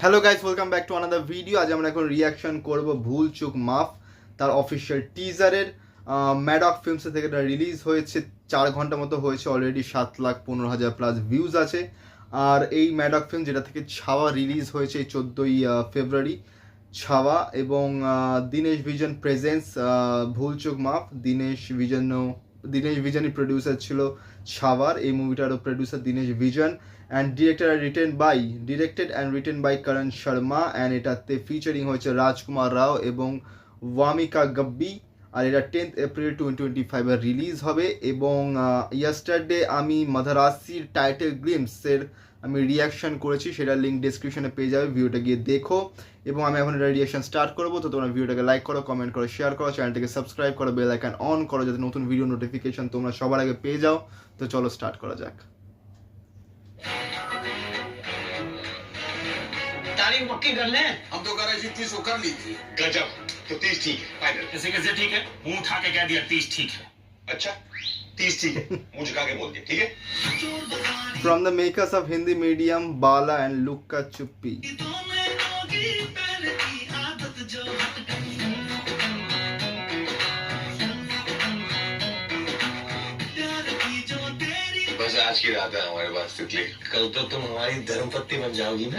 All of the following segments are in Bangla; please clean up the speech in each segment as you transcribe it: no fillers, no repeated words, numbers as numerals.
Hello guys, welcome back to another video. আজ আমরা এখন রিয়াকশন করব ভুল চুক মাফ তার অফিসিয়াল টিজারের। ম্যাডক ফিল্মস থেকে এটা রিলিজ হয়েছে, 4 ঘন্টা মতো হয়েছে, অলরেডি 7,15,000 প্লাস ভিউজ আছে। আর এই ম্যাডক ফিল্ম যেটা থেকে ছাওয়া রিলিজ হয়েছে এই 14ই ফেব্রুয়ারি, ছাওয়া এবং দীনেশ ভিজন প্রেজেন্স ভুল চুক মাফ। দীনেশ ভিজনই প্রডিউসার ছিল ছাওয়ার। এই মুভিটারও producer Dinesh Vijan and directed and written by Karan Sharma, and এটাতে ফিচারিং হয়েছে রাজকুমার রাও এবং ওয়ামিকা গব্বি। আর এটা 10th এপ্রিল 2025 এ রিলিজ হবে। এবং ইয়েস্টারডে আমি মাধারাসির টাইটেল গ্লিমসের আমি রিয়াকশন করেছি, সেটার লিঙ্ক ডিসক্রিপশনে পেয়ে যাবে, ভিডিওটা গিয়ে দেখো। এবং আমি এখন এটা রিয়াকশন স্টার্ট করবো, তো তোমরা ভিডিওটাকে লাইক করো, কমেন্ট করো, শেয়ার করো, চ্যানেলটাকে সাবস্ক্রাইব করো, বেল আইকন অন করো যাতে নতুন ভিডিও নোটিফিকেশন তোমরা সবার আগে পেয়ে যাও। তো চলো স্টার্ট করা যাক। तारीख पक्की कर लें। हम तो कह रहे थे 30 कर ली थी। गजब, तो 30 ठीक है, फाइनल। कैसे कैसे ठीक है? मुंह उठा के कह दिया 30 ठीक है। अच्छा 30 ठीक है, मुंह झुका के बोल दिया ठीक है। From the makers of Hindi medium Bala and Lukka Chuppi. बस आज की रात है हमारे पास तितली, कल तो तुम हमारी धर्मपत्नी बन जाओगी ना।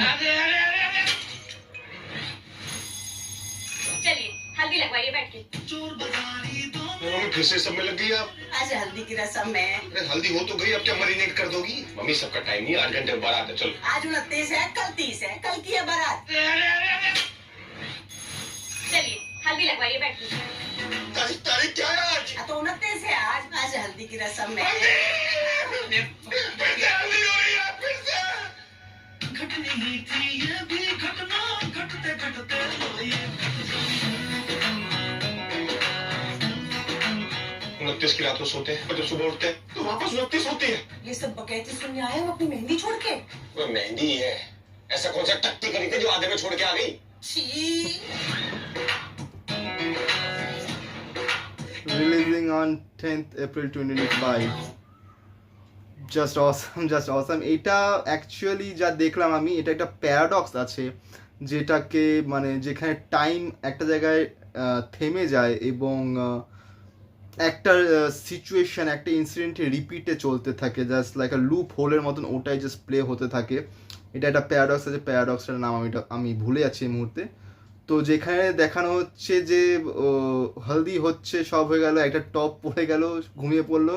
चलिए हल्दी लगवाइए बैठ के। मम्मी फिर से सब में लग गई आप। आज हल्दी की रस्म में अरे हल्दी हो तो गई, अब क्या मरीनेट कर दोगी? मम्मी सबका टाइम नहीं, 8 घंटे बारात है, चलो। आज 29 है, कल 30 है, कल की है बारात। चलिए हल्दी लगवाइए बैठ के। तारीख क्या है आज? तो 29 है आज हल्दी की रस्म में। फिर से हल्दी हो रही है, फिर से। घटनी ही थी ये भी घटना, घटते घटते ये 29 की रात को सोते हैं, तो सुबह उठते हैं तो वापस 29 होती है। ये सब बकैती सुनने आए हो अपनी मेहंदी छोड़ के। वो मेहंदी है, ऐसा कौन सा टट्टी करी थी जो आधे में छोड़ के आ गई? छी। Releasing on 10th April 2025. Just awesome. এটা অ্যাকচুয়ালি যা দেখলাম আমি, এটা একটা প্যারাডক্স আছে যেটাকে মানে যেখানে টাইম একটা জায়গায় থেমে যায় এবং একটা সিচুয়েশন একটা ইনসিডেন্টে রিপিটে চলতে থাকে, জাস্ট লাইক আ লুপ হোলের মতন ওটাই জাস্ট প্লে হতে থাকে। এটা একটা প্যারাডক্স আছে, প্যারাডক্সটার নাম আমি ভুলে যাচ্ছি এই মুহূর্তে। তো যেখানে দেখানো হচ্ছে যে হলদি হচ্ছে, সব হয়ে গেল, একটা টপ পড়ে গেল, ঘুমিয়ে পড়লো,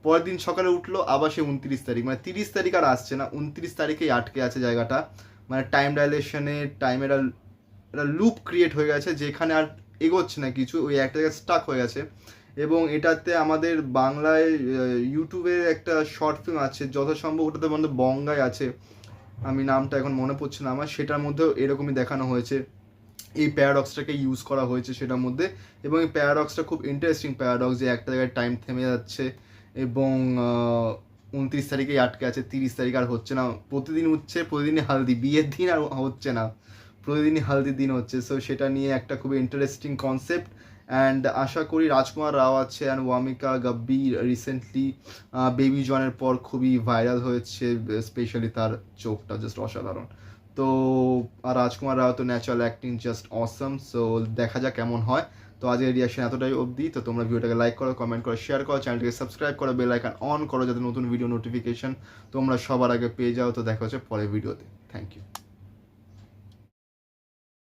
পরের দিন সকালে উঠলো, আবার সে 29 তারিখ, মানে 30 তারিখ আর আসছে না, 29 তারিখেই আটকে আছে জায়গাটা। মানে টাইম ডাইলেশনে টাইমের একটা লুপ ক্রিয়েট হয়ে গেছে যেখানে আর এগোচ্ছে না কিছু, ওই একটা জায়গায় স্টাক হয়ে গেছে। এবং এটাতে আমাদের বাংলায় ইউটিউবের একটা শর্ট ফিল্ম আছে, যথাসম্ভব ওটাতে আমাদের বঙ্গায় আছে, আমি নামটা এখন মনে পড়ছে না আমার, সেটার মধ্যেও এরকমই দেখানো হয়েছে, এই প্যারাডক্সটাকে ইউজ করা হয়েছে সেটার মধ্যে। এবং এই প্যারাডক্সটা খুব ইন্টারেস্টিং প্যারাডক্স, যে একটা জায়গায় টাইম থেমে যাচ্ছে এবং 29 তারিখেই আটকে আছে, 30 তারিখ আর হচ্ছে না, প্রতিদিন উঠছে, প্রতিদিনই হালদি, বিয়ের দিন আর হচ্ছে না, প্রতিদিনই হালদির দিন হচ্ছে। সো সেটা নিয়ে একটা খুবই ইন্টারেস্টিং কনসেপ্ট। অ্যান্ড আশা করি রাজকুমার রাও আছে অ্যান্ড ওয়ামিকা গব্বি রিসেন্টলি বেবি জনের পর খুবই ভাইরাল হয়েছে, স্পেশালি তার চোখটা জাস্ট অসাধারণ। তো আর রাজকুমার রাও তো ন্যাচারাল অ্যাক্টিং জাস্ট অসম। সো দেখা যাক কেমন হয়। তো আজকের রিয়াকশন এতটাই অবধি। তো তোমরা ভিডিওটাকে লাইক করো, কমেন্ট করো, শেয়ার করো, চ্যানেলটাকে সাবস্ক্রাইব করো, বেল আইকন অন করো যাতে নতুন ভিডিও নোটিফিকেশন তোমরা সবার আগে পেয়ে যাও। তো দেখা হচ্ছে পরের ভিডিওতে। Thank you.